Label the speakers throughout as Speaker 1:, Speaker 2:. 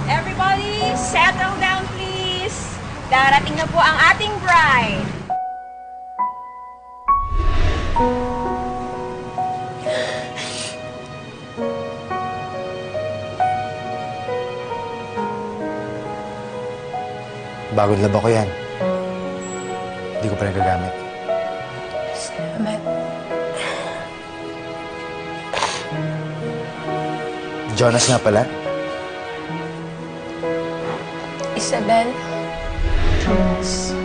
Speaker 1: Everybody, settle down please. Darating na po ang ating bride.
Speaker 2: Bagong laba ko yan. Hindi ko pa nagagamit.
Speaker 3: Salamat.
Speaker 2: Jonas nga pala.
Speaker 3: Isabel.
Speaker 4: Jonas,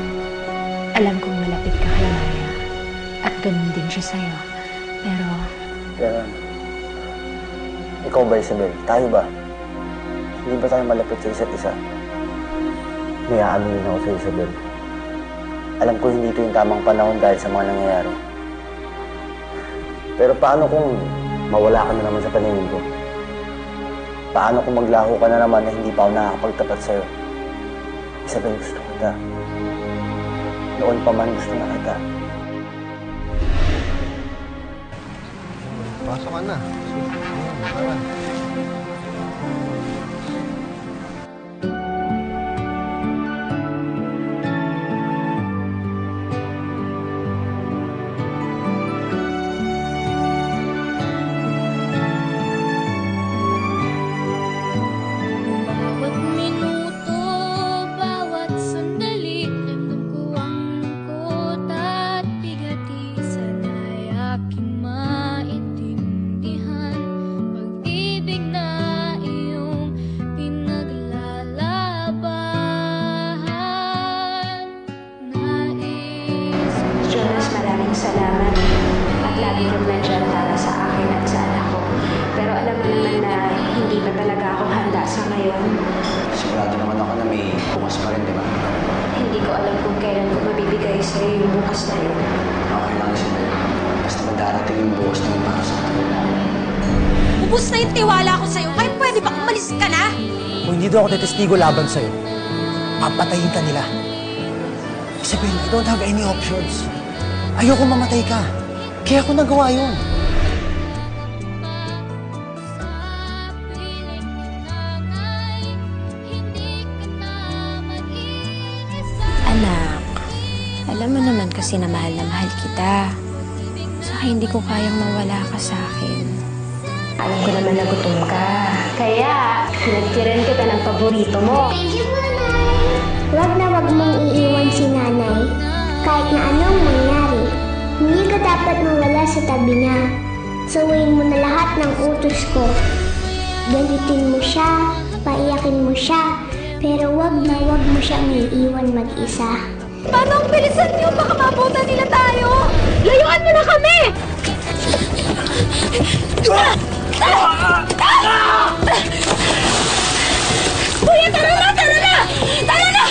Speaker 4: alam kong malapit ka kay Maya. At ganun din siya sa'yo. Pero...
Speaker 5: ikaw ba, Isabel? Tayo ba? Hindi ba tayo malapit sa isa't isa? May aaminin ako sa Isabel. Alam ko hindi ito yung tamang panahon dahil sa mga nangyayari. Pero paano kung mawala ka na naman sa paningin ko? Paano kung maglaho ka na naman na hindi pa ako nakakapagtapat sa'yo? Isabel, gusto kita. Noon pa man gusto na kita.
Speaker 2: Pasok ka na.
Speaker 4: Salamat at lagi kang nandyan para sa akin at sa anak ko. Pero alam mo naman na hindi pa talaga ako handa sa ngayon.
Speaker 5: Sigurado naman ako na may bukas pa rin, di ba?
Speaker 4: Hindi ko alam kung kailan ko mabibigay sa'yo yung bukas na yun.
Speaker 5: Okay lang, Isabel. Basta magdarating yung bukas na yun para sa akin.
Speaker 1: Ubus na yung tiwala ko sa'yo. Kaya pwede ba umalis ka na?
Speaker 2: Kung hindi daw ako tetestigo laban sa'yo, papatayin ka nila. Isabel, I don't have any options. Ayoko mamatay ka. Kaya ako nagawa yun.
Speaker 4: Anak, alam mo naman kasi na mahal kita. Saka hindi ko kayang mawala ka sa akin. Alam ko naman na gutom ka. Kaya, pinagtiran kita ng paborito mo.
Speaker 6: Thank you, Nanay. Huwag na huwag mong iiwan si Nanay. Kahit na anong mangyari, hindi ka dapat mawala sa tabi niya. Sawayin mo na lahat ng utos ko. Galitin mo siya, paiyakin mo siya, pero huwag na huwag mo siyang iiwan mag-isa.
Speaker 1: Paano ang bilisan niyo? Baka mabutan nila tayo! Layuan mo na kami! Kuya, tara na! Tara na! Tara na!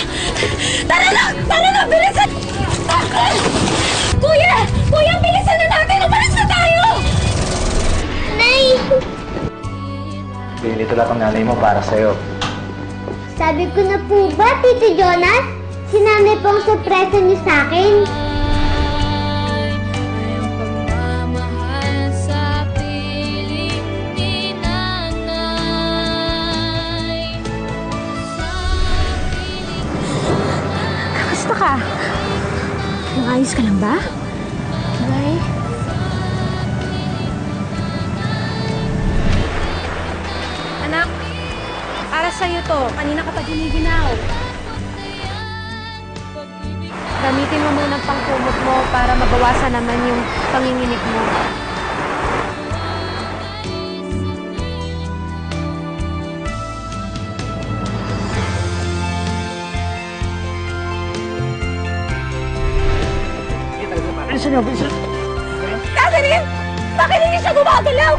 Speaker 1: Tara na! Tara na! Bilisan! Kuya! Kuya, bilisan na natin! Umalis na tayo!
Speaker 6: Nay!
Speaker 5: Pinili lahat ang nanay mo para sa'yo.
Speaker 6: Sabi ko na po ba, Tito Jonas? Si Nanay po ang sorpresa niyo sa akin.
Speaker 4: Kamusta ka? Maayos ka lang ba? Nay?
Speaker 1: Anak, para sa'yo to. Kanina ka pa giniginaw. Gamitin mo muna ang pangkumot mo para mabawasan naman yung panginginig mo.
Speaker 2: Bilisan niyo, bilisan!
Speaker 1: Catherine! Bakit hindi siya gumagalaw?